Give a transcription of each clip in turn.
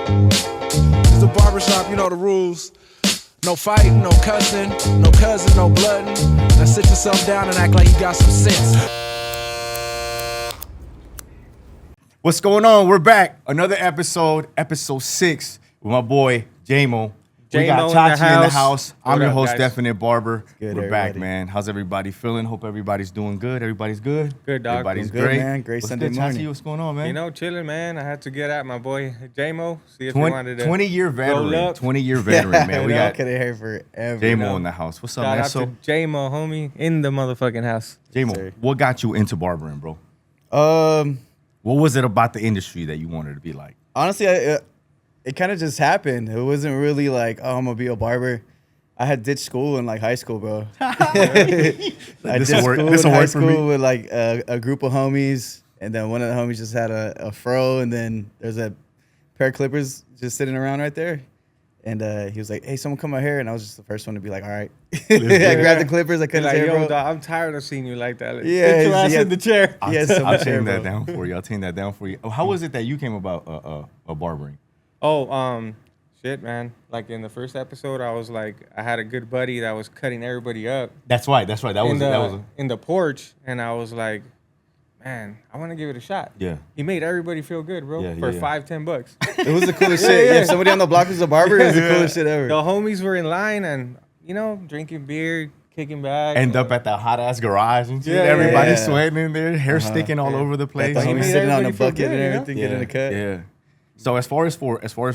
It's a barbershop, you know the rules. No fighting, no cussing, no cousin, no blooding. Now sit yourself down and act like you got some sense. What's going on? We're back. Another episode 6 with my boy Jamo. We got Chachi in the house. I'm your host, Definite Barber. Good, We're back, man. How's everybody feeling? Hope everybody's doing good. Everybody's good? Good, dog. Everybody's Good, great. man. Great What's Sunday good, morning. Chachi? What's going on, man? You know, chilling, man. I had to get at my boy Jamo, see if he wanted to 20-year roll veteran. up. 20-year veteran, man. We got could have heard forever. Jamo in the house. What's up, Shout man? out to Jamo, homie, in the motherfucking house. Jamo, sir. what got you into barbering, bro? What was it about the industry that you wanted to be like? Honestly, it kind of just happened. It wasn't really like, oh, I'm gonna be a barber. I had ditched school in like high school, bro. I ditched school in high school with like a group of homies, and then one of the homies just had a fro, and then there's a pair of clippers just sitting around right there. And he was like, "Hey, someone cut my hair," and I was just the first one to be like, "All right." I grabbed the clippers. I cut his Like, hair, yo, bro. dog, I'm tired of seeing you like that. Like, Yeah, get your ass yeah. in the chair. I'll tame that down for you. I'll tame that down for you. How was it that you came about barbering? Oh, shit, man. Like in the first episode, I was like, I had a good buddy that was cutting everybody up. That's right. That was in the porch, and I was like, man, I want to give it a shot. Yeah. He made everybody feel good, bro, Yeah, for yeah. $5-10. It was the coolest shit. Yeah, if somebody on the block was a barber, it was the coolest shit ever. The homies were in line and, you know, drinking beer, kicking back. End up at that hot ass garage and shit. Yeah, Everybody's yeah. sweating in there, hair sticking all over the place. The He homie made sitting on the everybody feel bucket good, and you know? everything, getting a cut. Yeah. So as far as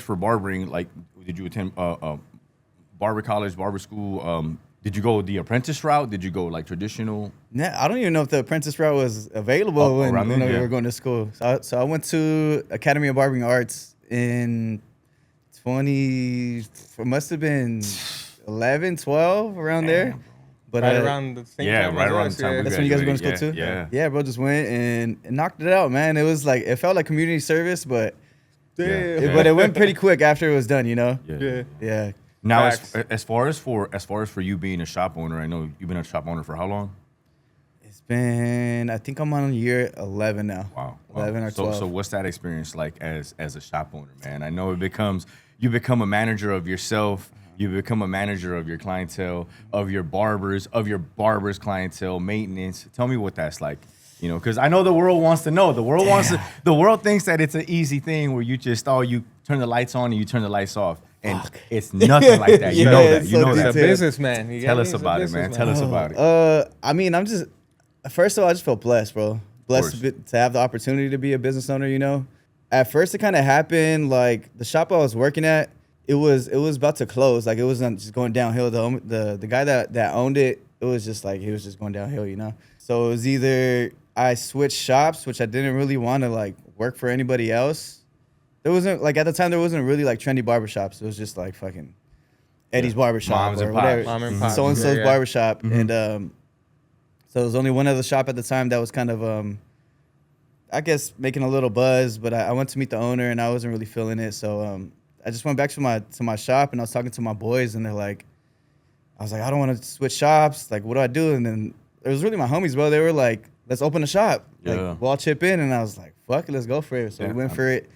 for barbering, like, did you attend barber college, barber school? Did you go the apprentice route? Did you go like traditional? Nah, I don't even know if the apprentice route was available when around then, we yeah. were going to school. So I went to Academy of Barbering Arts in it must have been 11, 12, around there. But right around the same time. right as around us, the time. yeah. that's when you guys were going to school too? Yeah. bro, just went and knocked it out, man. It was like, it felt like community service, but Damn. but it went pretty quick after it was done, you know? Yeah. Yeah. Now, Facts. as far as for you being a shop owner, I know you've been a shop owner for how long? It's been, I think I'm on year 11 now. Wow. 11 or 12. So what's that experience like as a shop owner, man? I know you become a manager of yourself. You become a manager of your clientele, of your barber's clientele, maintenance. Tell me what that's like, you know, because I know the world wants to know. The world thinks that it's an easy thing where you just, you turn the lights on and you turn the lights off. And it's nothing like that. You Yeah, know that. it's You so know He's that. a businessman. You Tell get us me? He's a about it, man. businessman. Tell us about it. I mean, first of all, I just feel blessed, bro. Blessed course. to have the opportunity to be a business owner, you know? At first, it kind of happened, like, the shop I was working at, it was about to close. Like, it wasn't just going downhill. The guy that owned it, it was just like, he was just going downhill, you know? So it was either I switched shops, which I didn't really want to, like, work for anybody else. There wasn't, like, at the time, there wasn't really, like, trendy barbershops. It was just, like, fucking Eddie's Barbershop Moms or and whatever. pops. Mom and pops. So-and-so's Yeah. barbershop. And so there was only one other shop at the time that was kind of, I guess, making a little buzz. But I went to meet the owner, and I wasn't really feeling it. So I just went back to my shop, and I was talking to my boys, and I was like, I don't want to switch shops. Like, what do I do? And then it was really my homies, bro. They were like, let's open a shop. Yeah. Like, we'll all chip in. And I was like, fuck it, let's go for it. So Yeah, we went for it.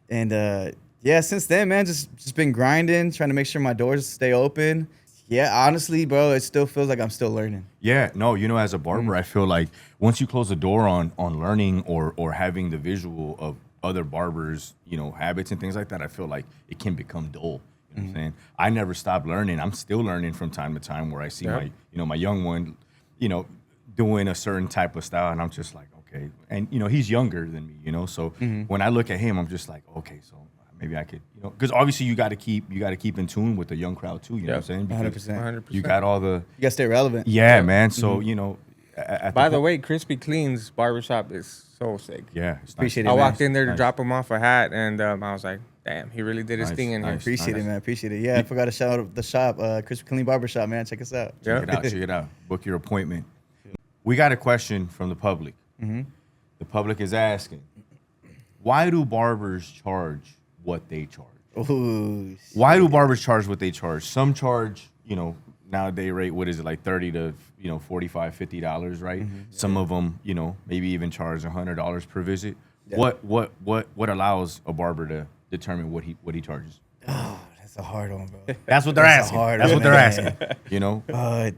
And yeah, since then, man, just been grinding, trying to make sure my doors stay open. Yeah, honestly, bro, it still feels like I'm still learning. Yeah, no, you know, as a barber, I feel like once you close the door on learning or having the visual of other barbers, you know, habits and things like that, I feel like it can become dull. You know what I'm saying? I never stop learning. I'm still learning from time to time where I see my young one, you know, doing a certain type of style, and I'm just like, okay. And, you know, he's younger than me, you know, so when I look at him, I'm just like, okay, so maybe I could, you know, because obviously you got to keep in tune with the young crowd too, you know what I'm saying? Because 100%. you got all the, You gotta stay relevant. yeah, man. So, you know, at By the way, Crispy Clean's barbershop is so sick. yeah, it's Appreciate nice. it, I man. walked in there to Nice. drop him off a hat, and I was like, damn, he really did his Nice, thing in here. nice. Appreciate it, man. Appreciate it. Yeah, I forgot to shout out the shop, Crispy Clean Barbershop, man. Check us out. Yeah. Check it out. Book your appointment. We got a question from the public. The public is asking, why do barbers charge what they charge? Ooh, Why do barbers charge what they charge? Some charge, you know, nowadays rate, what is it, like $30 to, you know, $45, $50, right? Some of them, you know, maybe even charge $100 per visit. Yeah. What allows a barber to determine what he charges? Oh, that's a hard one, bro. That's what they're That's a asking. hard That's one, what they're man. asking. You know, I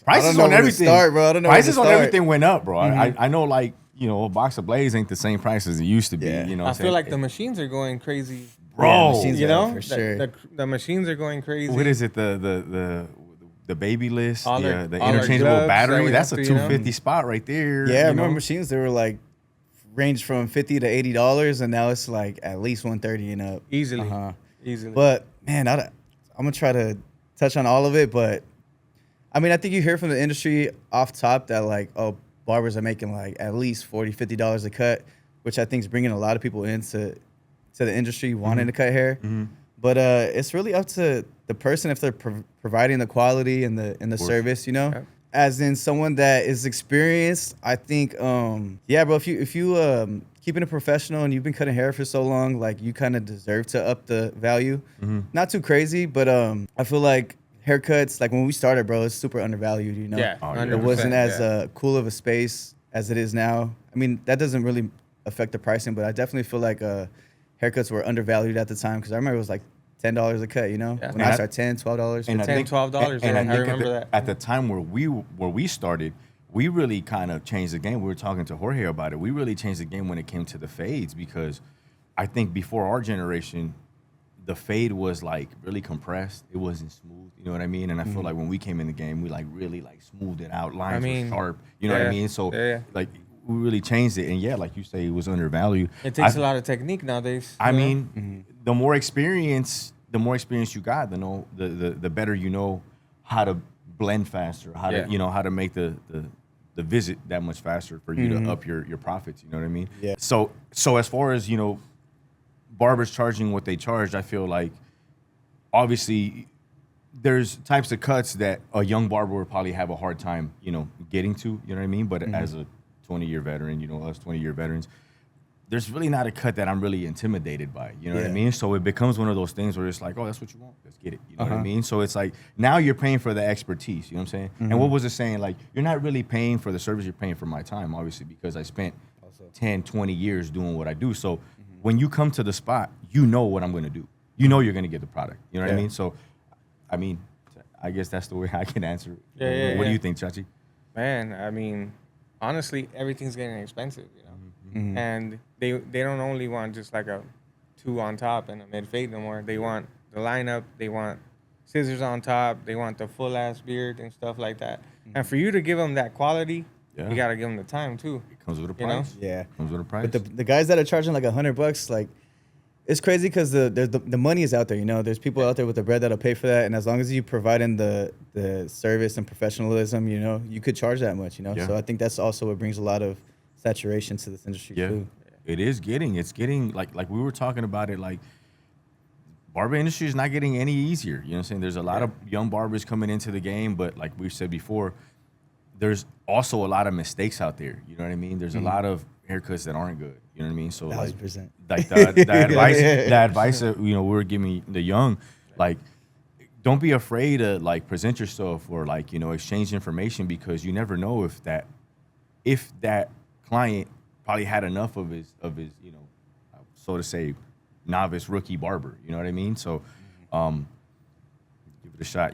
prices don't know on where to everything. start, bro. I don't know where to prices on start. everything went up, bro. I know, like, you know, a box of Blaze ain't the same price as it used to be. Yeah. You know, I what I'm feel like saying? the machines are going crazy. bro. Yeah, machines You are, know, for sure. the machines are going crazy. What is it? The baby list, All the their- the all their interchangeable gloves that battery. we That's a have to, you know? $250 spot right there. Yeah, I you remember know? machines that were like ranged from $50 to $80, and now it's like at least $130 and up. Easily. Uh-huh. Easily. But man, I'm gonna try to touch on all of it. But I mean, I think you hear from the industry off top that like, oh, barbers are making like at least $40-$50 a cut, which I think is bringing a lot of people into the industry wanting to cut hair. But it's really up to the person if they're providing the quality and the service, you know. Yeah. As in someone that is experienced, I think, yeah, bro. If you keeping it professional and you've been cutting hair for so long, like you kind of deserve to up the value. Not too crazy, but I feel like haircuts, like when we started, bro, it's super undervalued. You know, Yeah, Oh, yeah. 100%, it wasn't as yeah. cool of a space as it is now. I mean, that doesn't really affect the pricing, but I definitely feel like haircuts were undervalued at the time because I remember it was like $10 a cut. You know, Yeah. when And I I- started $10, $12. And I $10, think- $12, and yeah, I think remember that. at the time where we started, we really kind of changed the game. We were talking to Jorge about it. We really changed the game when it came to the fades because I think before our generation, the fade was like really compressed. It wasn't smooth. You know what I mean? And I feel like when we came in the game, we like really like smoothed it out. Lines mean, were sharp. You know what I yeah, mean? So yeah. like we really changed it. And yeah, like you say, it was undervalued. It takes a lot of technique nowadays. I you know? mean, the more experience you got, the better you know how to blend faster, how Yeah. to how to make the visit that much faster for you to up your profits. You know what I mean? Yeah. So as far as barbers charging what they charge, I feel like obviously there's types of cuts that a young barber would probably have a hard time getting to. You know what I mean? But as a 20-year veteran, us 20-year veterans, there's really not a cut that I'm really intimidated by. You know what I Yeah. mean? So it becomes one of those things where it's like, oh, that's what you want. Let's get it. You know what I mean? So it's like now you're paying for the expertise. You know what I'm saying? And what was it saying? Like, you're not really paying for the service. You're paying for my time, obviously, because I spent 10, 20 years doing what I do. So when you come to the spot, you know what I'm going to do. You know you're going to get the product. You know what I Yeah. mean? So, I mean, I guess that's the way I can answer it. Yeah, What do yeah. you think, Chachi? Man, I mean, honestly, everything's getting expensive, Mm-hmm. And they don't only want just like a 2 on top and a mid fade no more. They want the lineup. They want scissors on top. They want the full ass beard and stuff like that. And for you to give them that quality, Yeah. you gotta give them the time too. It comes with a You know? price. Yeah. Comes with a price. But the guys that are charging like $100, like it's crazy because the money is out there. There's people out there with the bread that'll pay for that, and as long as you providing the service and professionalism, you could charge that much. Yeah. So I think that's also what brings a lot of saturation to this industry Yeah, too. it's getting like we were talking about it. Like, barber industry is not getting any easier. You know what I'm saying? There's a lot of young barbers coming into the game, but like we said before, there's also a lot of mistakes out there. You know what I mean? There's a lot of haircuts that aren't good. You know what I mean? So like 1000%. the advice that we were giving the young, like, don't be afraid to like present yourself or like exchange information, because you never know if that client probably had enough of his so to say novice rookie barber. You know what I mean? So give it a shot.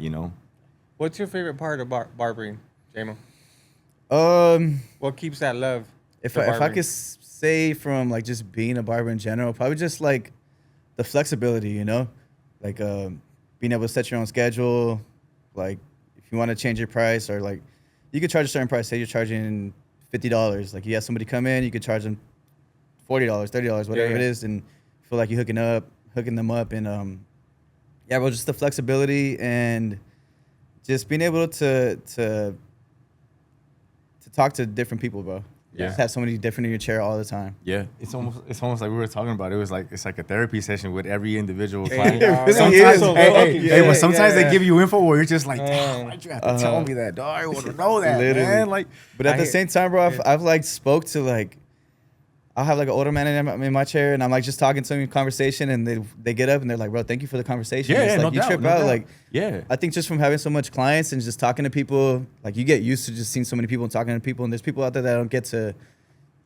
What's your favorite part of barbering, Jamo? What keeps that love? If to I barbering? could say from like just being a barber in general, probably just like the flexibility, like being able to set your own schedule. Like if you want to change your price, or like you could charge a certain price. Say you're charging $50. Like you have somebody come in, you could charge them $40, $30, whatever Yeah. it is, and feel like you're hooking them up, and yeah, bro, just the flexibility and just being able to talk to different people, bro. Yeah. Just have somebody different in your chair all the time. Yeah, it's almost like we were talking about. It's like a therapy session with every individual Hey, client. dog, Really Sometimes, is, bro. but sometimes yeah. they give you info where you're just like, damn, Man. why'd you have to tell me that, dog? I want to know that, Literally. man. Like, But at I the hear- same time, bro, I've like spoke to like, I'll have like an older man in my chair, and I'm like just talking to them in conversation, and they get up and they're like, bro, thank you for the conversation. yeah, It's like no you doubt, trip no out. doubt. Like yeah, I think just from having so much clients and just talking to people, like you get used to just seeing so many people and talking to people, and there's people out there that don't get to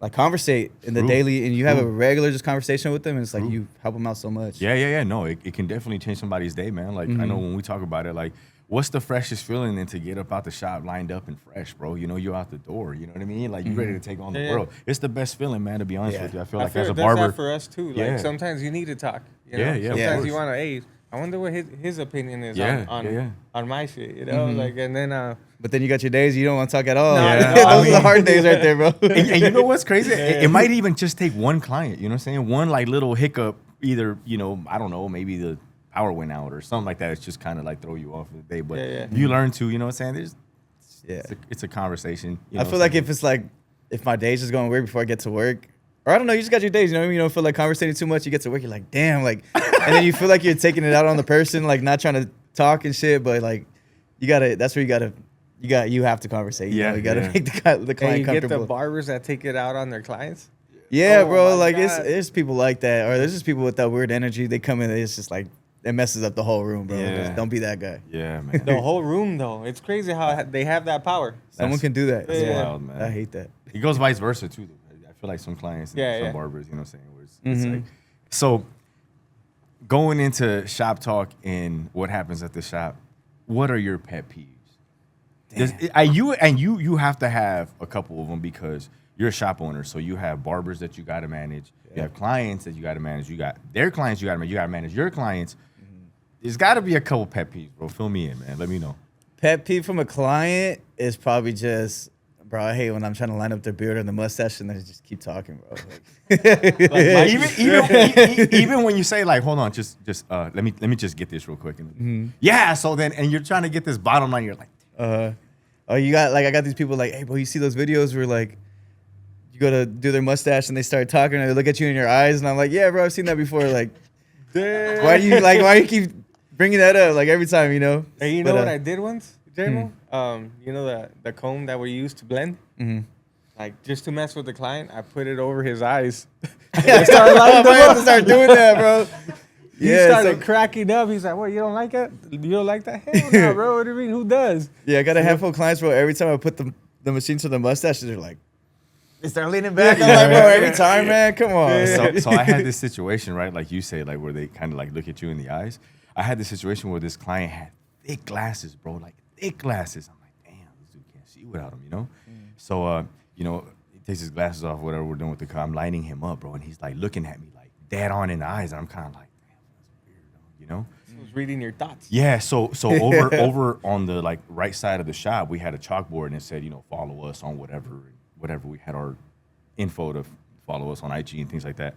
like conversate in the True. daily, and you have a True. regular just conversation with them, and it's like True. you help them out so much. Yeah. No, it can definitely change somebody's day, man. Like I know when we talk about it, like what's the freshest feeling than to get up out the shop lined up and fresh, bro? You know, you're out the door. You know what I mean? Like you're ready to take on the Yeah. world. It's the best feeling, man. To be honest Yeah. with you, I feel I like feel as a it does barber, that for us too. Like Yeah. sometimes you need to talk. You know? Yeah, yeah, of Sometimes course. you want to, hey, I wonder what his opinion is Yeah, on yeah. on my shit. You know, like and then But then you got your days you don't want to talk at all. No, Yeah. Those I are the mean- hard days right there, bro. and you know what's crazy? It might even just take one client. You know what I'm saying? One like little hiccup, either I don't know, maybe the power went out or something like that. It's just kind of like throw you off of the day. But Yeah. you learn to, you know what I'm saying? There's Yeah. it's a conversation. You know I what feel I'm like saying? if it's like if my day's just going weird before I get to work, or I don't know, you just got your days. You know what I mean? You don't feel like conversating too much. You get to work, you're like, damn, like, and then you feel like you're taking it out on the person, like not trying to talk and shit, but like you gotta. That's where you have to conversate. You Yeah, know? You gotta yeah. make the and client you get the comfortable. barbers that take it out on their clients. Yeah, Oh bro. my Like God. there's people like that, or there's just people with that weird energy. They come in, and it's just like it messes up the whole room, bro. Yeah. Just don't be that guy. Yeah, man. The whole room though, it's crazy how they have that power. Someone can do that. That's Yeah. wild, man. I hate that. It goes vice versa too. Though. I feel like some clients and Yeah, some yeah. barbers, you know what I'm saying? Where it's like, so going into shop talk and what happens at the shop, what are your pet peeves? You have to have a couple of them because you're a shop owner, so you have barbers that you got to manage. You have clients that you got to manage. You got their clients you got to manage. You got to manage your clients. There's got to be a couple pet peeves, bro. Fill me in, man. Let me know. Pet peeve from a client is probably just, bro, I hate when I'm trying to line up their beard or the mustache and they just keep talking, bro. Like, Even when you say like, hold on, just let me just get this real quick. Yeah. So then, and you're trying to get this bottom line. You're like, oh, you got like I got these people like, hey, bro, you see those videos where like you go to do their mustache and they start talking and they look at you in your eyes and I'm like, yeah, bro, I've seen that before. Like, why do you keep bringing that up like every time, you know? Hey, you know But, what I did once, Jamo? You know the comb that we use to blend? Like just to mess with the client, I put it over his eyes. I have to start doing that, bro. He Yeah, started so- cracking up. He's like, "What? You don't like it? You don't like that? Hell no, bro. What do you mean? Who does?" Yeah, I got a handful of clients, bro. Every time I put the machine to the mustaches, they're like, they start leaning back. I'm like, bro, every time, man, come on. so I had this situation, right? Like you say, like where they kind of like look at you in the eyes. I had this situation where this client had thick glasses, bro, like thick glasses. I'm like, damn, this dude can't see without them, you know? So, he takes his glasses off, whatever we're doing with the car. I'm lining him up, bro, and he's like looking at me like dead on in the eyes. And I'm kind of like, damn, that's weird, you know? He was reading your thoughts. Yeah, so over on the like right side of the shop, we had a chalkboard and it said, follow us on whatever we had our info to follow us on IG and things like that.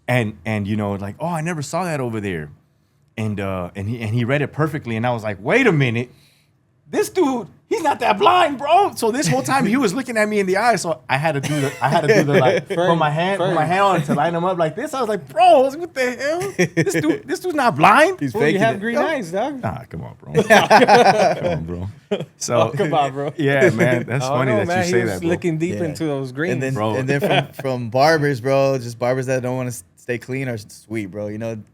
And like, oh, I never saw that over there. And he read it perfectly, and I was like, wait a minute, this dude, he's not that blind, bro. So this whole time he was looking at me in the eye, so I had to do the like put my hand on to line him up like this. I was like, bro, what the hell? This dude's not blind. He's Well, you faking have it. green eyes, dog. Nah, come on, bro. Come on, bro. So Come on, bro. yeah, man, that's I funny don't know, that man. you say He was that, bro. looking deep Yeah. into those greens. And then from barbers, bro, just barbers that don't want to stay clean or sweep, bro.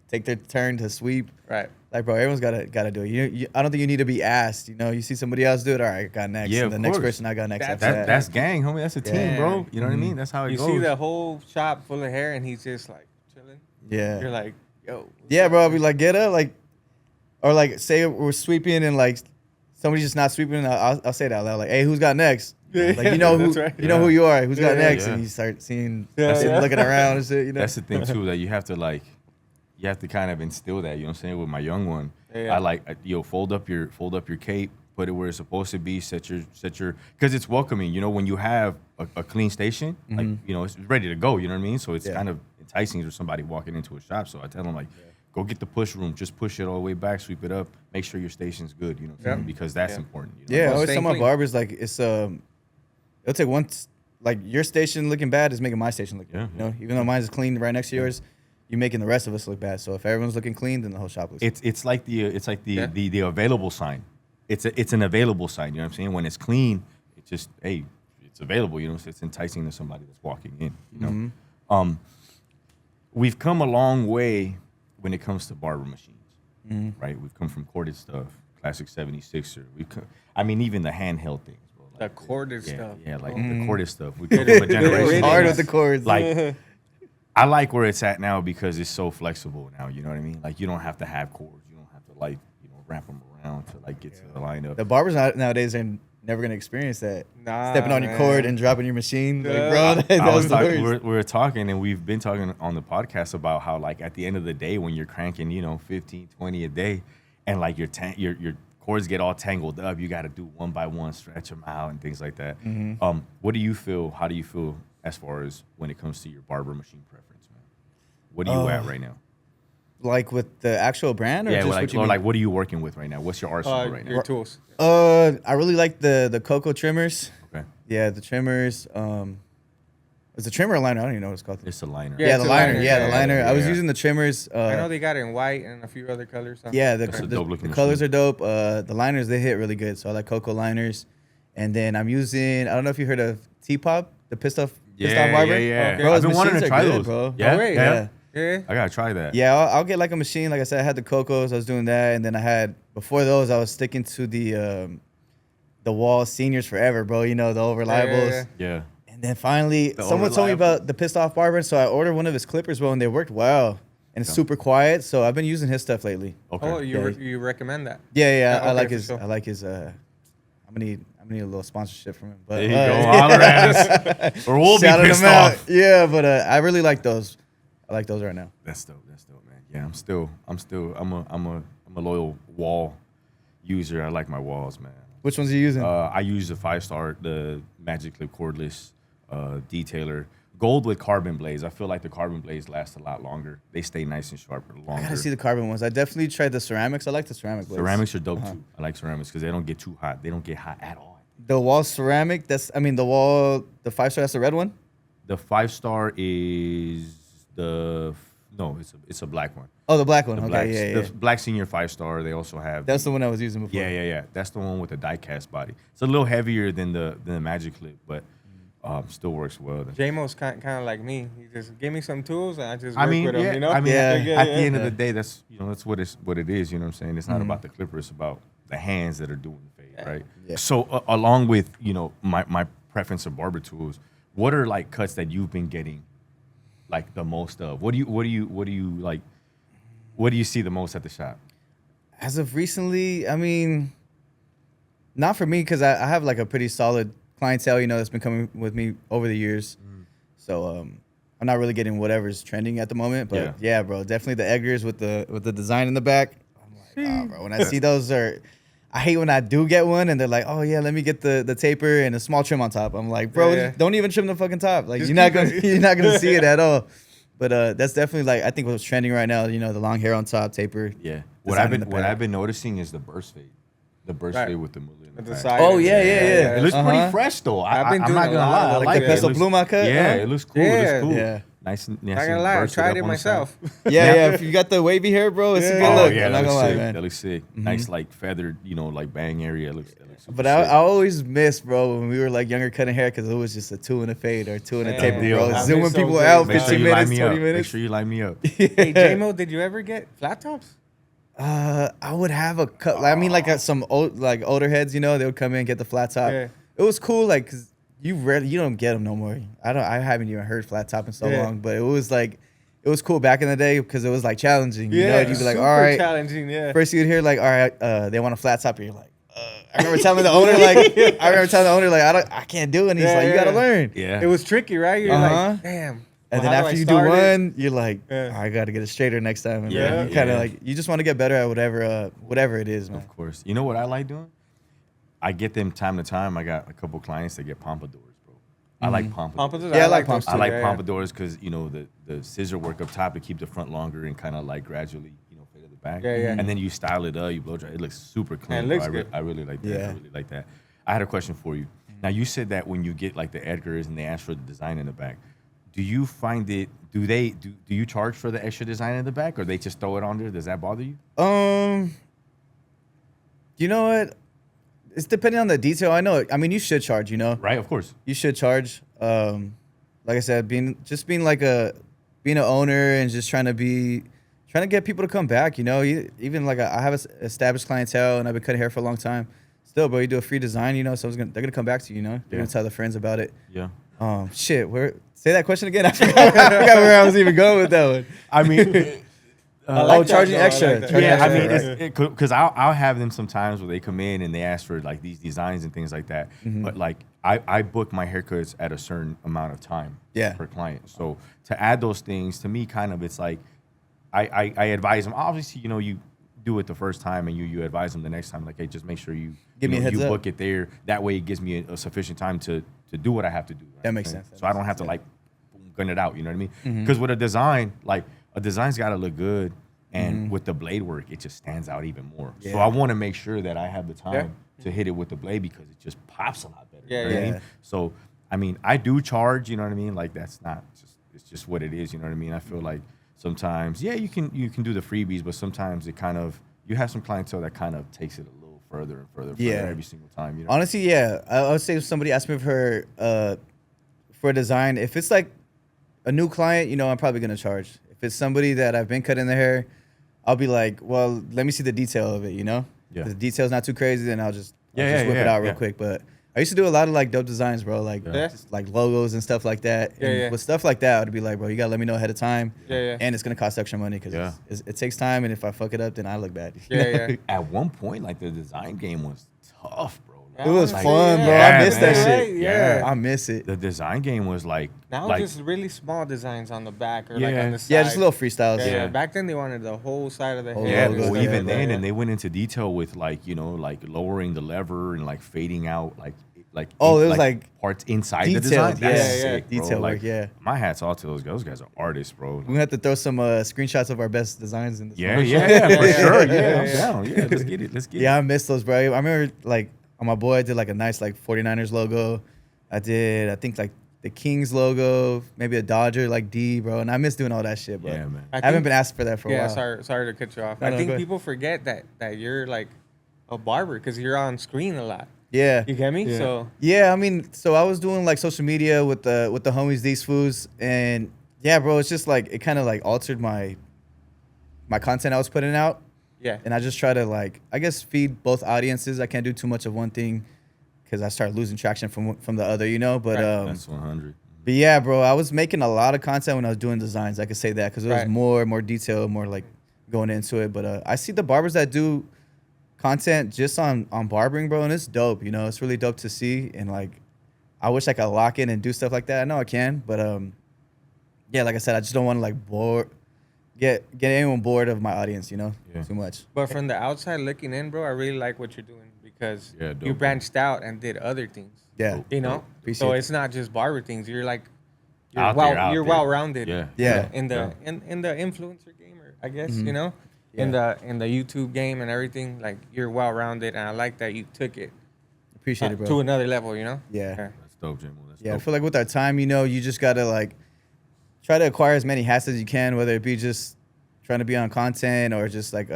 Take their turn to sweep. right. Like, bro, everyone's gotta do it. I don't think you need to be asked. You see somebody else do it. All right, I got next. Yeah, and of the next course. person I got next. That's- after that. That's gang, homie. That's a team, Yeah. bro. You know what I mean? That's how it You goes. see the whole shop full of hair, and he's just like chilling. Yeah. You're like, yo. Yeah, bro. I'll be like, get up, like, or like, say we're sweeping and like somebody's just not sweeping. I'll say that out loud, like, hey, who's got next? Yeah. Like, you know That's who right. you know who you are. Who's got Yeah, next? yeah. And you start seeing, Yeah, yeah. looking around and shit. That's the thing too, that you have to kind of instill that. You know what I'm saying? With my young one, Yeah. fold up your cape, put it where it's supposed to be. Set your because it's welcoming. When you have a clean station, like it's ready to go. You know what I mean? So it's Yeah. kind of enticing for somebody walking into a shop. So I tell them like, go get the push room, just push it all the way back, sweep it up, make sure your station's good. You know what I'm saying? Because that's important. Yeah, I Well, always staying tell my clean. barbers like it's it'll take one like your station looking bad is making my station look Yeah, good. Even though mine is clean right next to yours, you're making the rest of us look bad. So if everyone's looking clean, then the whole shop looks. It's like the Yeah. the available sign. It's an available sign. You know what I'm saying? When it's clean, it's just it's available. So it's enticing to somebody that's walking in. We've come a long way when it comes to barber machines, right? We've come from corded stuff, classic 76er. Even the handheld things, bro. The corded Yeah, stuff. yeah, like Mm-hmm. the corded stuff. We come from a generation. Hard with the cords. Like, I like where it's at now because it's so flexible now. You know what I mean? Like, you don't have to have cords. You don't have to like, wrap them around to like get to the lineup. The barbers nowadays are never gonna experience that. Nah, Stepping on your man. hold and dropping your machine, like, Yeah. bro. That I was was the talking, worst. we were talking, and we've been talking on the podcast about how, like, at the end of the day, when you're cranking, 15, 20 a day, and like your cords get all tangled up, you got to do one by one, stretch them out, and things like that. What do you feel? How do you feel as far as when it comes to your barber machine preference, man? What are you at right now? Like with the actual brand, or Yeah, just like, what you or mean? like, what are you working with right now? What's your arsenal right now? Your tools. I really like the Coco trimmers. Okay, Yeah, the trimmers. It's a trimmer or liner. I don't even know what it's called. it's a liner. Yeah, Yeah, the it's a liner. liner. Yeah, the Yeah, liner. yeah, I was yeah. using the trimmers. I know they got it in white and a few other colors. Yeah, That's a dope looking the colors machine. are dope. The liners, they hit really good. So I like Coco liners. And then I'm using, I don't know if you heard of T-Pop, the pissed off barber. Yeah. Bro, I've his been wanting machines to are try good, those, bro. Yeah, Oh, wait. yeah. Yeah. I gotta try that. Yeah, I'll get like a machine. Like I said, I had the Cocos. I was doing that. And then I had, before those, I was sticking to the Wall Seniors Forever, bro. The over-reliables. yeah. Yeah. And then finally, The someone told me over-reliable. about the pissed off barber. So I ordered one of his clippers, bro, and they worked well. And it's super quiet. So I've been using his stuff lately. Okay. Oh, you Yeah. you recommend that? Yeah, Yeah, I okay, like for his. sure. I like his. I'm gonna need a little sponsorship from him. But There you go. Holler at us. Or we'll be shouting pissed him out. off. Yeah, but I really like those. I like those right now. That's dope, man. Yeah, I'm a loyal wall user. I like my walls, man. Which ones are you using? I use the 5-star, the Magic Clip cordless detailer. Gold with carbon blades. I feel like the carbon blades last a lot longer. They stay nice and sharp longer. I gotta see the carbon ones. I definitely tried the ceramics. I like the ceramic blades. Ceramics are dope too. I like ceramics because they don't get too hot. They don't get hot at all. The wall ceramic. The 5-star. That's the red one. The 5-star is it's a black one. Oh, the black one. The Okay, black, yeah. the black senior 5-star. They also have. That's the one I was using before. Yeah. That's the one with the die cast body. It's a little heavier than the Magic Clip, but still works well. Jamo's kind of like me. He just give me some tools and I just I work mean, with them. yeah. You know? I mean, Yeah. at the end of the day, that's that's what it is. You know what I'm saying? It's not about the clipper. It's about the hands that are doing the fade, right? Yeah. So along with my preference of barber tools, what are like cuts that you've been getting, like the most of? What do you like? What do you see the most at the shop? As of recently, I mean, not for me because I have like a pretty solid clientele, that's been coming with me over the years. So I'm not really getting whatever's trending at the moment. But yeah, bro, definitely the Edgars with the design in the back. I'm like, oh, bro, when I see those I hate when I do get one and they're like, oh yeah, let me get the taper and a small trim on top. I'm like, bro, Yeah. don't even trim the fucking top. Like Just you're not keep gonna it. you're not gonna see it at all. But that's definitely like I think what's trending right now. The long hair on top, taper. Yeah. Design in the back. I've been noticing is the burst fade, Right. with the mullet. in With the the back. side. Oh, yeah. It looks Uh-huh. pretty fresh though. I've been I'm doing not a gonna lot lie. of I like like the it. pesto It looks- pluma cut. Yeah, it looks cool. It Yeah. looks cool. Yeah. Nice and Not gonna lie, I bursted tried up it on the side. myself. Yeah. If you got the wavy hair, bro, it's a good Oh look. yeah, I'm that not looks gonna lie, sick. man. That looks sick. Nice like feathered, like bang area. It looks super But sick. I always miss, bro, when we were like younger cutting hair because it was just a 2 and a fade or 2 and a Yeah. taper, Deal. bro. I Zooming miss people those out days, Make sure 15 you line minutes, me 20 up. minutes. Make sure you line me up. Hey, Jamo, did you ever get flat tops? I would have a cut. I mean, like some older heads, they would come in and get the flat top. Yeah. It was cool, like, cause you don't get them no more. I haven't even heard flat top in so Yeah. long, but it was cool back in the day because it was like challenging. You'd be like, super all right. challenging. Yeah. First you'd hear like, all right, they want a flat top. And you're like, I remember telling the owner like, I can't do it. And he's Yeah, like, you gotta yeah. learn. Yeah. It was tricky, right? You're Uh-huh. like, damn. And well, then how after I you do start it? one, you're like, Yeah. I gotta get it straighter next time. And Yeah, then you kind of yeah. like, you just want to get better at whatever it is, man. Of course. You know what I like doing? I get them time to time. I got a couple clients that get pompadours, bro. I like pompadours. Pompadours, Yeah, I like those pomps I too, like yeah, pompadours because the scissor work up top to keep the front longer and kind of like gradually fade to the back. Yeah, yeah. And then you style it up, you blow dry. It looks super clean. it looks bro. good. I really like that. Yeah. I really like that. I had a question for you. Now you said that when you get like the Edgars and they ask for the design in the back, do you find it? Do you charge for the extra design in the back, or they just throw it on there? Does that bother you? You know what? It's depending on the detail. I know. I mean, you should charge. Right, of course. You should charge. Like I said, being an owner and just trying to get people to come back. Even like I have established clientele and I've been cutting hair for a long time. still, bro, you do a free design, you know, so they're gonna come back to you, you know. They're Yeah. gonna tell their friends about it. Yeah. Shit, say that question again. I forgot where I was even going with that one. I mean, like that, charging though. I extra. like that. Charging yeah, I extra, mean, because I'll have them sometimes where they come in and they ask for like these designs and things like that. But like I book my haircuts at a certain amount of time Yeah. per client. So to add those things to me, kind of, it's like I advise them. Obviously, you know, you do it the first time and you advise them the next time. Like, hey, just make sure you Give me a heads you up. book it there. That way, it gives me a sufficient time to do what I have to do. That makes Right? sense. So I don't have to like boom, gun it out. You know what I mean? Because with a design, like a design's got to look good. And with the blade work, it just stands out even more. So Yeah. I want to make sure that I have the time to hit it with the blade because it just pops a lot better. Yeah, you know what I yeah. mean? So, I mean, I do charge, you know what I mean? Like, that's not just, it's just what it is, you know what I mean? I feel like sometimes, yeah, you can do the freebies, but sometimes it kind of, you have some clientele that kind of takes it a little further and further Yeah. every single time, you know? Honestly, yeah. I would say if somebody asked me for a design, if it's like a new client, you know, I'm probably gonna charge. If it's somebody that I've been cutting their hair, I'll be like, well, let me see the detail of it, you know? Yeah. If the detail's not too crazy, then I'll just whip Yeah, it out real yeah. quick. But I used to do a lot of like dope designs, bro, like Yeah. just like logos and stuff like that. Yeah, and yeah. with stuff like that, I'd be like, bro, you gotta let me know ahead of time. Yeah, yeah. And it's gonna cost extra money because Yeah. it takes time, and if I fuck it up, then I look bad. Yeah, yeah. At one point, like, the design game was tough, bro. It was Honestly, fun, bro. Yeah, I miss that man. shit. Yeah. I miss it. The design game was like, Now like just really small designs on the back or like Yeah. on the side. Yeah, just little freestyles. Yeah, Yeah. back then they wanted the whole side of the Whole hair. logo. well, Yeah, even yeah, then, yeah. and they went into detail with like, you know, like lowering the lever and like fading out like Oh, it was like parts inside the detailed, design. That's yeah, yeah. sick, bro. Detail work, Like, yeah. My hat's off to those guys. Those guys are artists, bro. We're gonna have to throw some screenshots of our best designs in this. Yeah, one. yeah, for Yeah, sure. yeah, Yeah, I'm yeah. down. Yeah, let's get it. Let's get Yeah, it. I miss those, bro. I remember like on my boy, I did like a nice like 49ers logo. I think like the Kings logo, maybe a Dodger like D, bro. And I miss doing all that shit, bro. Yeah, man. I haven't been asked for that for a Yeah, while. sorry to cut you off. No, I no, think go ahead. people forget that you're like a barber because you're on screen a lot. Yeah. You get me? Yeah. So Yeah, I mean, so I was doing like social media with the homies, these fools, and yeah, bro, it's just like it kind of like altered my content I was putting out, yeah, and I just try to like I guess feed both audiences. I can't do too much of one thing because I start losing traction from the other, you know. But Right. That's 100. but yeah, bro, I was making a lot of content when I was doing designs. I could say that because it was Right. more detail, more like going into it. But I see the barbers that do content just on barbering, bro, and it's dope. You know, it's really dope to see. And like, I wish I could lock in and do stuff like that. I know I can, but yeah, like I said, I just don't want to like get anyone bored of my audience. You know, Yeah. too much. but from the outside looking in, bro, I really like what you're doing because Yeah, dope, you bro. branched out and did other things. Yeah, You know, Appreciate so it. it's not just barber things. You're like, Out there. well rounded. Yeah. Yeah. In the influencer game, or I guess Mhm. you know, in the YouTube game and everything. Like you're well rounded, and I like that you took it Appreciate it, bro. to another level. You know. Yeah. That's dope, Jamo. That's Yeah, I dope. feel like with our time, you know, you just gotta like try to acquire as many hats as you can, whether it be just trying to be on content or just like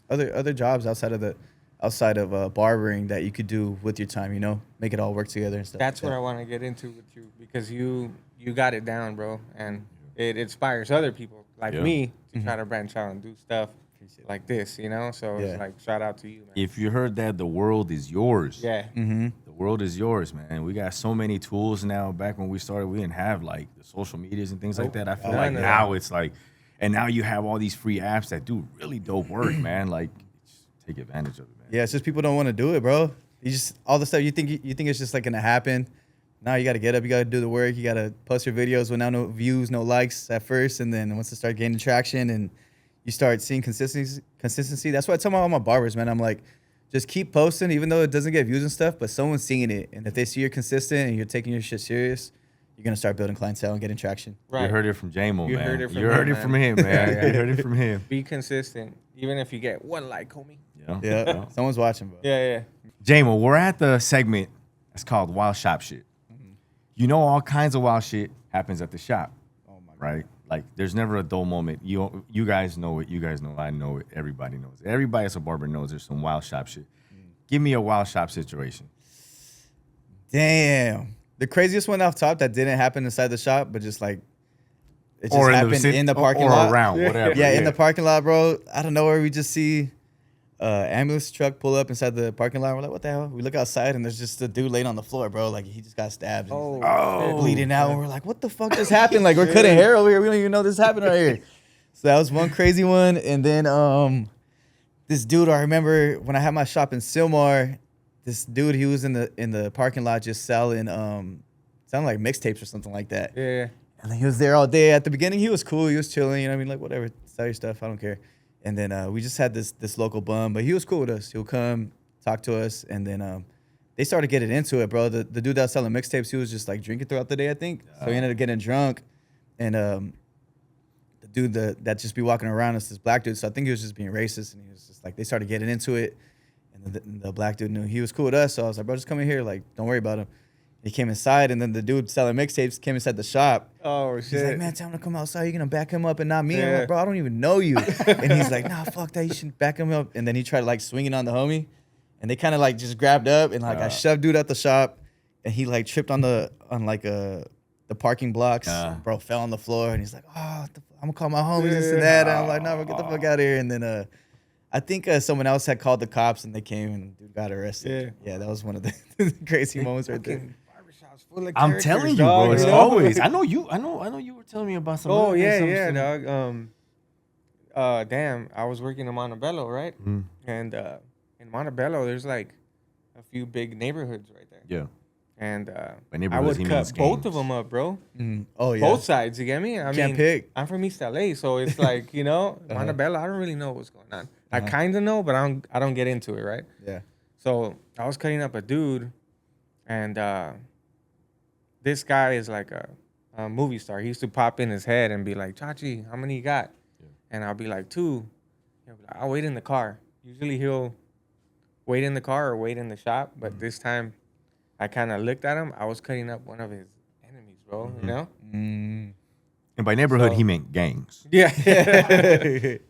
other jobs outside of barbering that you could do with your time. You know, make it all work together and stuff. That's like what I that. want to get into with you because you got it down, bro, and it inspires other people like Yeah. me to try to branch out and do stuff Appreciate it. like this, you know. So Yeah. it's like shout out to you, man. If you heard that, the world is yours. Yeah, The world is yours, man. We got so many tools now. Back when we started, we didn't have like the social medias and things like that. I feel like None of now it's like, and now you have all these free apps that do really dope work, man. Like, just take advantage of it, man. Yeah, it's just people don't want to do it, bro. You just all the stuff you think it's just like gonna happen. Now you gotta get up, you gotta do the work, you gotta post your videos without no views, no likes at first, and then once it start gaining traction and you start seeing consistency. That's why I tell all my barbers, man. I'm like, just keep posting, even though it doesn't get views and stuff, but someone's seeing it, and if they see you're consistent and you're taking your shit serious, you're gonna start building clientele and getting traction. right. You heard it from Jamo, You man. heard it from you him, heard it from him, man. Yeah, You heard it from him. Be consistent, even if you get one like, homie. Yeah. Yeah, someone's watching, bro. Yeah, Jamo, we're at the segment that's called Wild Shop Shit. You know, all kinds of wild shit happens at the shop, Oh my god. right? Like, there's never a dull moment. You guys know it. You guys know it. I know it. Everybody knows it. Everybody that's a barber knows there's some wild shop shit. Give me a wild shop situation. Damn. The craziest one off top that didn't happen inside the shop, but just like it just Or happened vicinity- in the parking or lot. around, whatever. Yeah, in the parking lot, bro. I don't know where we just see ambulance truck pull up inside the parking lot. We're like, what the hell? We look outside and there's just a dude laying on the floor, bro. Like he just got stabbed. And he's like, bleeding out. And we're like, what the fuck just happened? Like we're cutting hair over here. We don't even know this happened right here. So that was one crazy one. And then this dude, I remember when I had my shop in Sylmar, this dude, he was in the parking lot just selling sounded like mixtapes or something like that. Yeah. And then he was there all day. At the beginning, he was cool. He was chilling. You know what I mean? Like, whatever. Sell your stuff. I don't care. And then we just had this local bum, but he was cool with us. He'll come, talk to us. And then they started getting into it, bro. The dude that was selling mixtapes, he was just, like, drinking throughout the day, I think. So he ended up getting drunk. And the dude that just be walking around is this black dude. So I think he was just being racist. And he was just, like, they started getting into it. And the black dude knew he was cool with us. So I was like, bro, just come in here. Like, don't worry about him. He came inside, and then the dude selling mixtapes came inside the shop. Oh, shit. He's like, man, tell him to come outside. You're going to back him up and not me. I'm Yeah. like, bro, I don't even know you. And he's like, nah, fuck that. You should back him up. And then he tried, like, swinging on the homie. And they kind of, like, just grabbed up. And, like, I shoved dude at the shop. And he, like, tripped on the parking blocks. Bro, fell on the floor. And he's like, oh, I'm going to call my homies, this and that. And I'm like, nah, bro, get the fuck out of here. And then I think someone else had called the cops, and they came, and dude got arrested. Yeah, that was one of the crazy moments right there. Full of I'm telling you, dog, bro. It's know? always. I know you were telling me about some. Oh other- yeah, some- dog. Damn, I was working in Montebello, right? Mm. And in Montebello, there's like a few big neighborhoods right there. Yeah. And By I neighborhoods, would he means cut both of gangs. them up, bro. Oh, yeah. Both sides, you get me? I Can't mean, pick. I'm from East LA, so it's like, you know, Montebello, I don't really know what's going on. I kind of know, but I don't get into it, right? Yeah. So I was cutting up a dude, and this guy is like a movie star. He used to pop in his head and be like, Chachi, how many you got? Yeah. And I'll be like, 2. He'll be like, I'll wait in the car. Usually he'll wait in the car or wait in the shop, but this time I kind of looked at him. I was cutting up one of his enemies, bro, you know? Mm. And by neighborhood, So- he meant gangs. Yeah.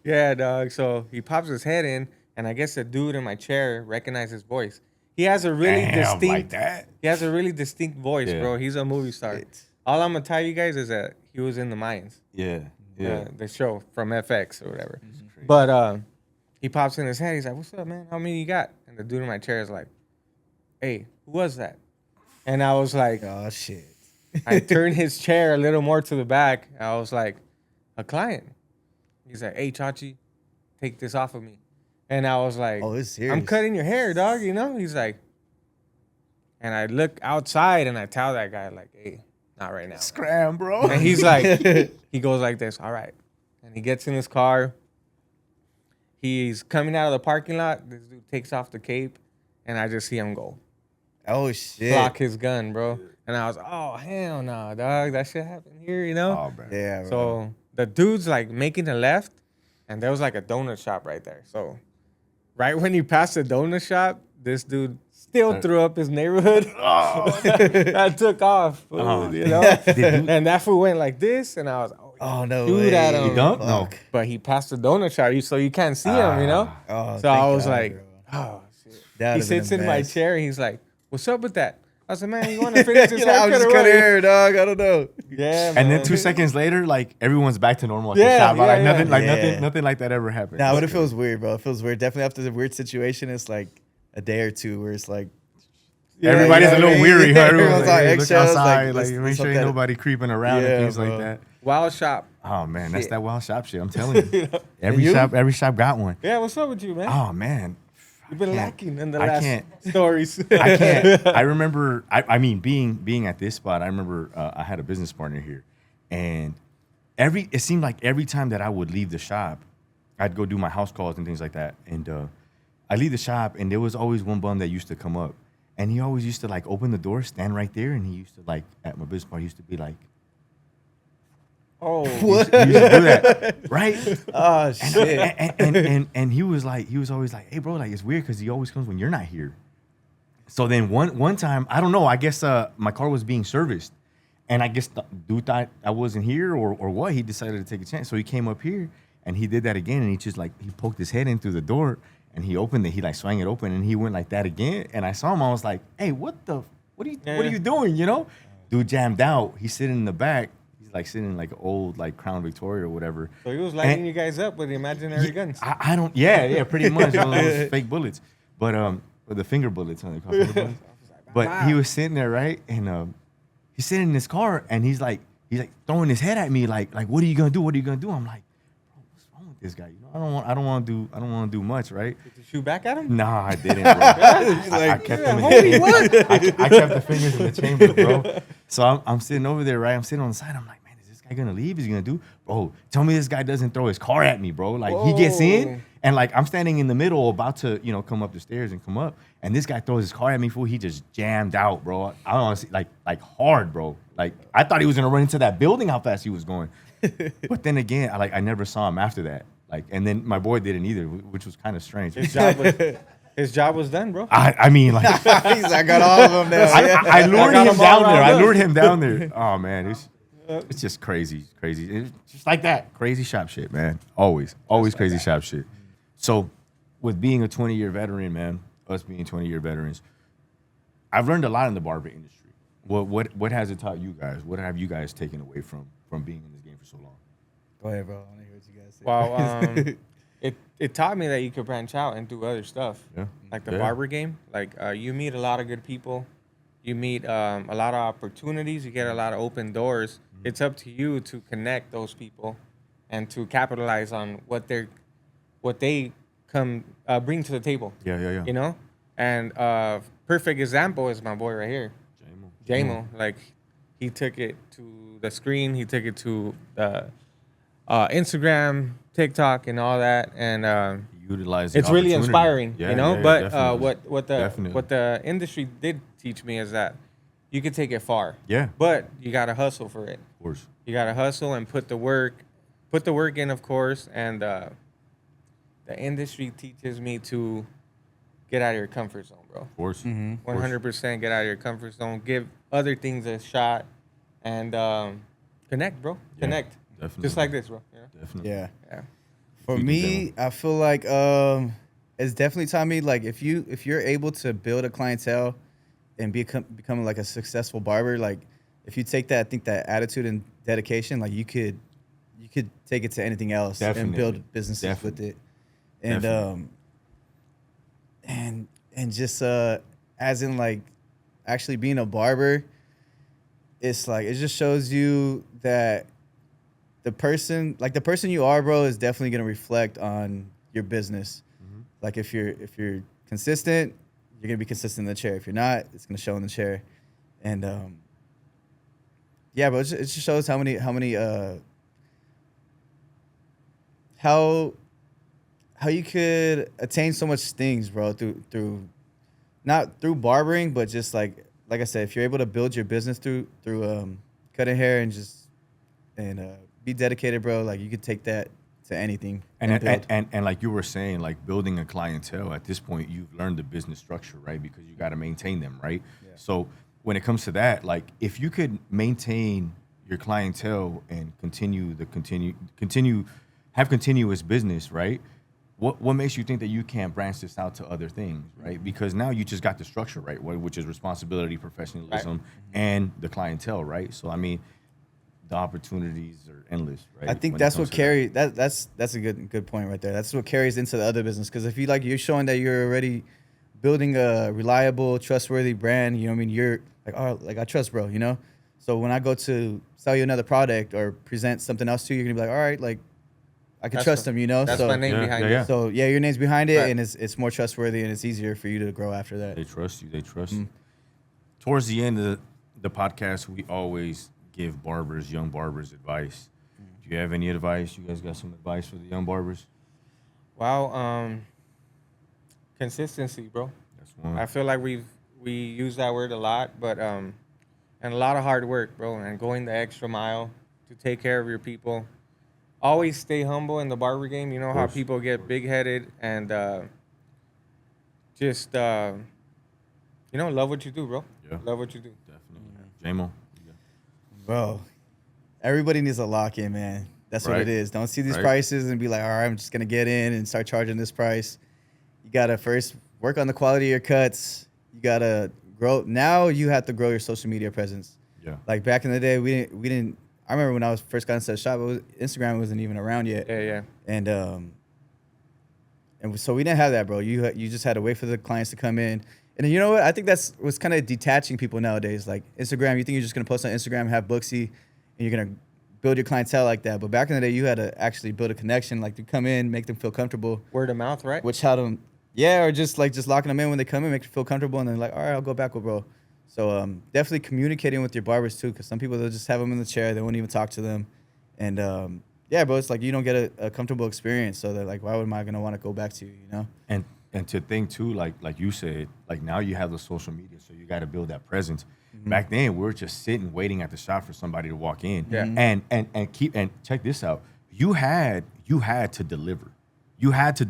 Yeah, dog. So he pops his head in, and I guess the dude in my chair recognized his voice. He has a really Damn, distinct like that. He has a really distinct voice, Yeah. bro. He's a movie star. All I'm gonna tell you guys is that he was in the Mayans, Yeah. Yeah. the show from FX or whatever. But he pops in his head. He's like, "What's up, man? How many you got?" And the dude in my chair is like, "Hey, who was that?" And I was like, Oh, shit. I turned his chair a little more to the back. I was like, "A client." He's like, "Hey, Chachi, take this off of me." And I was like, Oh, it's serious. I'm cutting your hair, dog, you know? He's like, and I look outside and I tell that guy, like, hey, not right now. Scram, bro. And he's like, he goes like this, all right. And he gets in his car. He's coming out of the parking lot. This dude takes off the cape, and I just see him go. Oh, shit. Block his gun, bro. And I was, oh, hell no, dog. That shit happened here, you know? Oh, bro. Yeah, bro. So the dude's like making a left, and there was like a donut shop right there. So right when you passed the donut shop, this dude still threw up his neighborhood. I took off, fool, you know? And that fool went like this, and I was, Oh, no shoot way. at him. He dunked? No. Fuck. But he passed the donut shop, so you can't see him, you know? Oh, So I thank was God, like, bro. oh, shit. That He would've been sits a in my mess. chair, and he's like, what's up with that? I said, man, you want to finish this You know, I'm haircut just or cutting what? hair, dog. I don't know. Yeah, And man. then 2 seconds later, like everyone's back to normal at Yeah, the shop. yeah, Like yeah. nothing, like Yeah. nothing like that ever happened. Nah, but it feels weird, bro. It feels weird. Definitely after the weird situation, it's like a day or two where it's like, Everybody's you know a what I little mean? weary. Huh? Everyone's Everyone's on like, hey, look eggshells, outside. Like, let's make sure hook ain't that- nobody creeping around Yeah, and things bro. like that. Wild shop. Oh man, that's Shit. that wild shop shit. I'm telling you. Every you? shop got one. Yeah, what's up with you, man? Oh man. You've been can't- lacking in the I last can't. stories. I can't. I remember. I mean, being at this spot, I remember I had a business partner here, and it seemed like every time that I would leave the shop, I'd go do my house calls and things like that, and I leave the shop, and there was always one bum that used to come up, and he always used to like open the door, stand right there, and he used to like at my business part, he used to be like, Oh, he used to do that, right? oh, shit. And he was always like, hey bro, like it's weird because he always comes when you're not here. So then one time, I don't know, I guess my car was being serviced, and I guess the dude thought I wasn't here or what. He decided to take a chance, so he came up here and he did that again, and he just like he poked his head in through the door and he opened it. He like swung it open and he went like that again. And I saw him. I was like, hey, what are you doing? You know, dude jammed out. He's sitting in the back. He's he's like sitting in like old like Crown Victoria or whatever. So he was lighting And- you guys up with imaginary guns. I don't. Yeah, pretty much one of those fake bullets, but with the finger bullets. Huh? They call finger bullets. But he was sitting there, right, and he's sitting in his car, and he's like throwing his head at me, like what are you gonna do? What are you gonna do? I'm like, bro, what's wrong with this guy? You know, I don't want to do much, right? Did you shoot back at him? Nah, I didn't, bro. I kept them in the chamber. I kept the fingers in the chamber, bro. So I'm sitting over there, right? I'm sitting on the side. I'm like, man, is this guy gonna leave? Is he gonna do? Bro, tell me this guy doesn't throw his car at me, bro. Like he gets in, and like I'm standing in the middle, about to come up the stairs and come up, and this guy throws his car at me, fool. He just jammed out, bro. I don't see like hard, bro. Like I thought he was gonna run into that building, how fast he was going. But then again, I never saw him after that. Like, and then my boy didn't either, which was kind of strange. His job was done, bro. I mean, like, He's like, I got all of them now. I lured got him him all down there. riled I up. lured him down there. Oh man, it's just crazy. It's just like that crazy shop shit, man. Always crazy shop shit. So, with being a 20-year veteran, man, us being 20-year veterans, I've learned a lot in the barber industry. What has it taught you guys? What have you guys taken away from being in this game for so long? Go ahead, bro. I want to hear what you guys say. Well, it taught me that you could branch out and do other stuff. Yeah. Like the Yeah. barber game. Like you meet a lot of good people. You meet a lot of opportunities. You get a lot of open doors. Mm-hmm. It's up to you to connect those people and to capitalize on what they come bring to the table. Yeah. You know? And perfect example is my boy right here. Jamo. Like he took it to the screen. He took it to the Instagram, TikTok, and all that. And Utilize. it's really inspiring, Yeah, you know. yeah, but definitely. what the industry did teach me is that you could take it far. Yeah. But you gotta hustle for it. Of course. You gotta hustle and put the work in, of course. And the industry teaches me to get out of your comfort zone, bro. Of course. 100% get out of your comfort zone. Give other things a shot, and connect, bro. Yeah, Connect. definitely. Just like this, bro. You know? Definitely. Yeah. Yeah. For Speak me, I feel like it's definitely taught me, like, if you're able to build a clientele and become like a successful barber, like if you take that, I think that attitude and dedication, like you could take it to anything else Definitely. and build businesses Definitely. with it. And Definitely. and just as in like actually being a barber, it's like it just shows you that the person you are, bro, is definitely gonna reflect on your business. Mm-hmm. Like if you're consistent, you're gonna be consistent in the chair. If you're not, it's gonna show in the chair. And yeah, but it just shows how you could attain so much things, bro, through not through barbering, but just like I said, if you're able to build your business through cutting hair and be dedicated, bro, like you could take that to anything. And like you were saying, like building a clientele, at this point you've learned the business structure, right? Because you got to maintain them, right? Yeah. So when it comes to that, like if you could maintain your clientele and have continuous business, right? What makes you think that you can't branch this out to other things, right? Because now you just got the structure, right? Which is responsibility, professionalism, and the clientele, right? So I mean, the opportunities are endless, right? I think when it that's comes what to that. that's a good point right there. That's what carries into the other business. Because if you're showing that you're already building a reliable, trustworthy brand, you know what I mean? You're like, oh, like I trust, bro, you know? So when I go to sell you another product or present something else to you, you're gonna be like, all right, like I can trust them, you know? That's so, my name behind it. Yeah. So yeah, your name's behind it, Right. and it's more trustworthy, and it's easier for you to grow after that. They trust you. They trust you. Towards the end of the podcast, we always give young barbers advice. Do you have any advice? You guys got some advice for the young barbers? Wow. Consistency, bro. That's one. I feel like we use that word a lot, but and a lot of hard work, bro, and going the extra mile to take care of your people. Always stay humble in the barber game. You know how course, people get big-headed and just love what you do, bro. Yeah. Love what you do. Definitely. Jamo. Bro, everybody needs a lock-in, man. That's what Right. it is. Don't see these Right. prices and be like, all right, I'm just going to get in and start charging this price. You got to first work on the quality of your cuts. You got to grow. Now you have to grow your social media presence. Yeah. Like back in the day, I remember when I was first got into the shop, Instagram wasn't even around yet. Yeah. And so we didn't have that, bro. You just had to wait for the clients to come in. And you know what? I think that's what's kind of detaching people nowadays. Like Instagram, you think you're just gonna post on Instagram, have Booksy, and you're gonna build your clientele like that. But back in the day, you had to actually build a connection, like to come in, make them feel comfortable. Word of mouth, right? Which had them, yeah, or just locking them in when they come in, make them feel comfortable, and then like, all right, I'll go back with bro. So definitely communicating with your barbers too, because some people they'll just have them in the chair, they won't even talk to them, and yeah, bro, it's like you don't get a comfortable experience. So they're like, why am I gonna want to go back to you, you know? And to think too, like you said, like now you have the social media, so you got to build that presence. Back then, we were just sitting, waiting at the shop for somebody to walk in. Yeah. And check this out. You had to deliver. You had to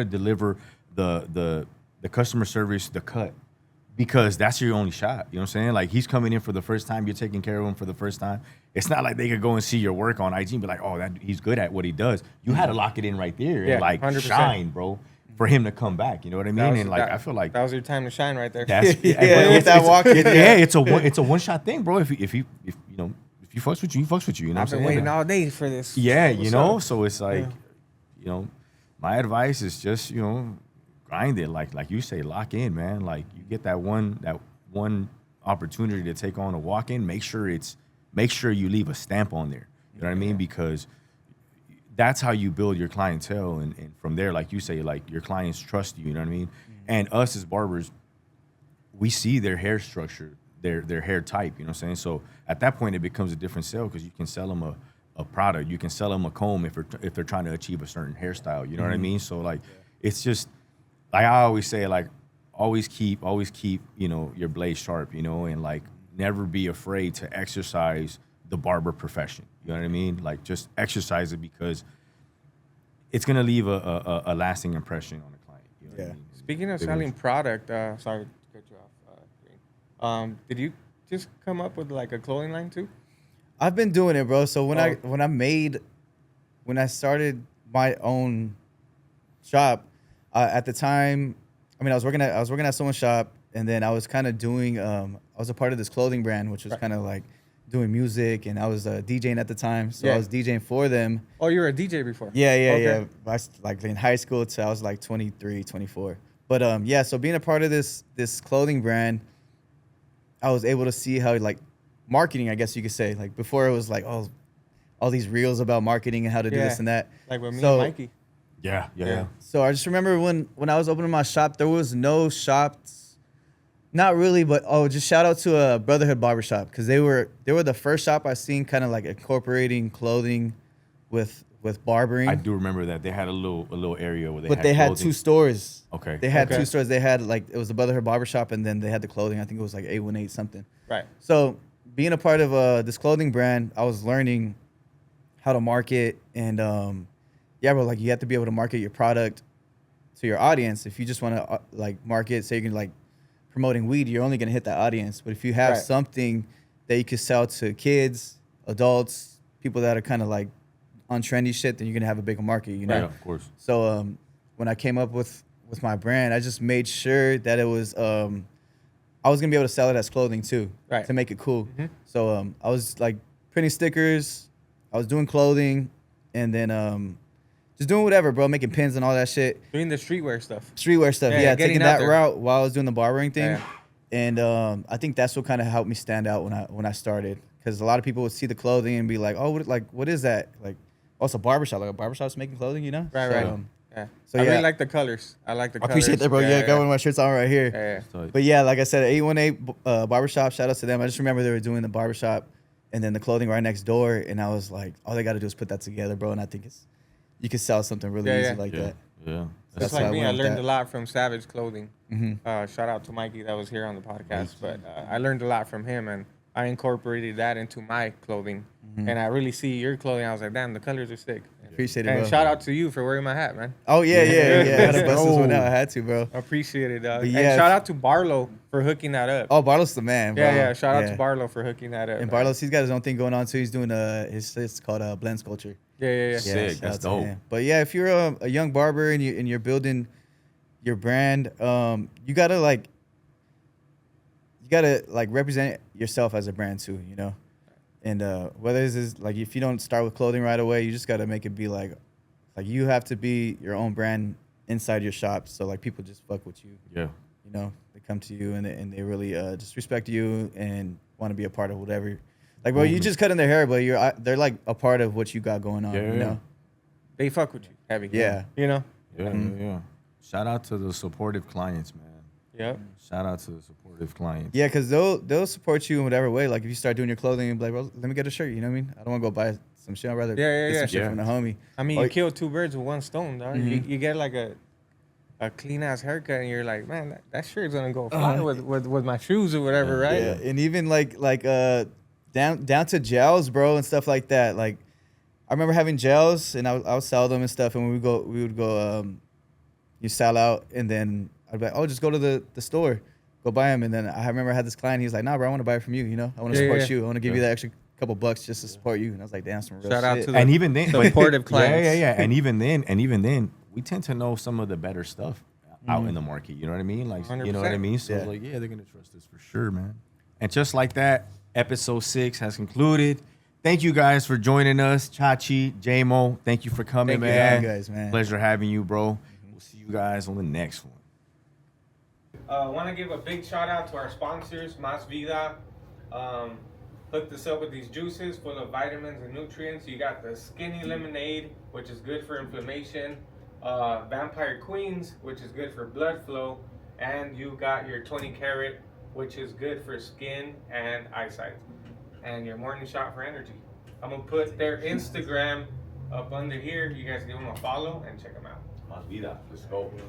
deliver the customer service, the cut, because that's your only shot. You know what I'm saying? Like he's coming in for the first time, you're taking care of him for the first time. It's not like they could go and see your work on IG and be like, oh, that he's good at what he does. You had to lock it in right there and like 100%. shine, bro, for him to come back. You know what I mean? And like I feel like that was your time to shine right there. that's Yeah, with that walk in, yeah, it's a one shot thing, bro. If you know if you fucks with you, he fucks with you. You know I've what I'm been saying? waiting all day for this. Yeah, What's you know. up? So it's like, you know, my advice is just grind it. Like you say, lock in, man. Like you get that one opportunity to take on a walk in. Make sure you leave a stamp on there. You know what I mean? Because that's how you build your clientele, and from there, like you say, like your clients trust you. You know what I mean? And us as barbers, we see their hair structure, their hair type. You know what I'm saying? So at that point, it becomes a different sale because you can sell them a product. You can sell them a comb if they're trying to achieve a certain hairstyle. You know what I mean? So like, it's just like I always say, like always keep your blade sharp. You know, and like never be afraid to exercise the barber profession. You know what I mean? Like just exercise it because it's gonna leave a lasting impression on the client. You know what I mean? Speaking of selling product, sorry to cut you off. Green. Did you just come up with like a clothing line too? I've been doing it, bro. So when I started my own shop, at the time, I mean, I was working at someone's shop, and then I was kind of doing. I was a part of this clothing brand, which was kind of like doing music, and I was DJing at the time, so I was DJing for them. Oh, you were a DJ before? Yeah. Okay. I was like in high school till I was like 23, 24. But yeah, so being a part of this clothing brand, I was able to see how like marketing, I guess you could say. Like before it was like all these reels about marketing and how to do this and that. Like with me and Mikey. Yeah. So I just remember when I was opening my shop, there was no shops. Not really, but just shout out to Brotherhood Barbershop, because they were the first shop I seen kind of like incorporating clothing with barbering. I do remember that they had a little area where they had two stores. Okay. They had two stores. They had like, it was the Brotherhood Barbershop, and then they had the clothing. I think it was like 818 something. Right. So being a part of this clothing brand, I was learning how to market, and yeah, bro, like you have to be able to market your product to your audience. If you just want to like market, say you can like promoting weed, you're only gonna hit that audience. But if you have something that you could sell to kids, adults, people that are kind of like on trendy shit, then you're gonna have a bigger market, you know? Yeah, of course. So when I came up with my brand, I just made sure that it was I was gonna be able to sell it as clothing too, to make it cool. So I was like printing stickers, I was doing clothing, and then just doing whatever, bro, making pins and all that shit. Doing the streetwear stuff. Yeah, taking out that there. route while I was doing the barbering thing. Yeah. And I think that's what kind of helped me stand out when I started, because a lot of people would see the clothing and be like, oh, what is that? Like, oh, it's a barbershop. Like a barbershop's making clothing, you know? Right. Yeah. So I yeah. really like the colors. I like the I colors. appreciate that, bro. Yeah, I got one of my shirts on right here. Yeah. So, But yeah, like I said, 818 Barbershop, shout out to them. I just remember they were doing the barbershop and then the clothing right next door. And I was like, all they got to do is put that together, bro. And I think you could sell something really easy like that. Yeah. Just That's why like me, I went with learned that. a lot from Savage Clothing. Shout out to Mikey that was here on the podcast. But I learned a lot from him, and I incorporated that into my clothing. And I really see your clothing. I was like, damn, the colors are sick. Appreciate it, And bro. shout out to you for wearing my hat, man. Oh, yeah. I had to bust this one out. I had to, bro. I appreciate it, dog. But And yeah, shout out to Barlow for hooking that up. Oh, Barlow's the man, bro. yeah. Shout out to Barlow for hooking that up. And man. Barlow's, he's got his own thing going on, too. He's doing it's called Blend Sculpture. Yeah. Sick. shout That's out to dope. him. But yeah, if you're a young barber and you're building your brand, you gotta represent yourself as a brand too, you know. And whether this is like if you don't start with clothing right away, you just got to make it be like you have to be your own brand inside your shop. So like people just fuck with you. Yeah. You know, they come to you and they really just respect you and want to be a part of whatever. Like, bro, you just cutting their hair, but they're like a part of what you got going on. Yeah, you know. They fuck with you heavy. Yeah. You know. Yeah, yeah. Shout out to the supportive clients, man. Yep. Shout out to the supportive clients. Yeah, because they'll support you in whatever way. Like if you start doing your clothing and be like, bro, let me get a shirt. You know what I mean? I don't want to go buy some shit. I'd rather get some shit from the homie. I mean, Or- you kill two birds with one stone, dog. You get like a clean ass haircut, and you're like, man, that shirt's gonna go fly with my shoes or whatever, right? Yeah, and even like down to gels, bro, and stuff like that. Like I remember having gels, and I would sell them and stuff. And when we would go, you sell out, and then I'd be like, oh, just go to the store, go buy them. And then I remember I had this client. He was like, nah, bro, I want to buy it from you. You know, I want to support you. I want to give you that extra couple bucks just to support you. And I was like, damn, some real Shout out shit. to the And even then, supportive clients. Yeah. And even then, we tend to know some of the better stuff out in the market. You know what I mean? Like, you know what I 100%. mean? So Yeah. like, yeah, they're gonna trust us for sure, man. And just like that, episode 6 has concluded. Thank you guys for joining us, Chachi, Jamo. Thank you for coming, Thank you man. guys, man. Pleasure having you, bro. We'll see you guys on the next one. I want to give a big shout out to our sponsors, Mas Vida. Hooked us up with these juices full of vitamins and nutrients. You got the Skinny Lemonade, which is good for inflammation. Vampire Queens, which is good for blood flow. And you got your 20 Carat, which is good for skin and eyesight. And your morning shot for energy. I'm going to put their Instagram up under here. You guys give them a follow and check them out. Mas Vida, let's go.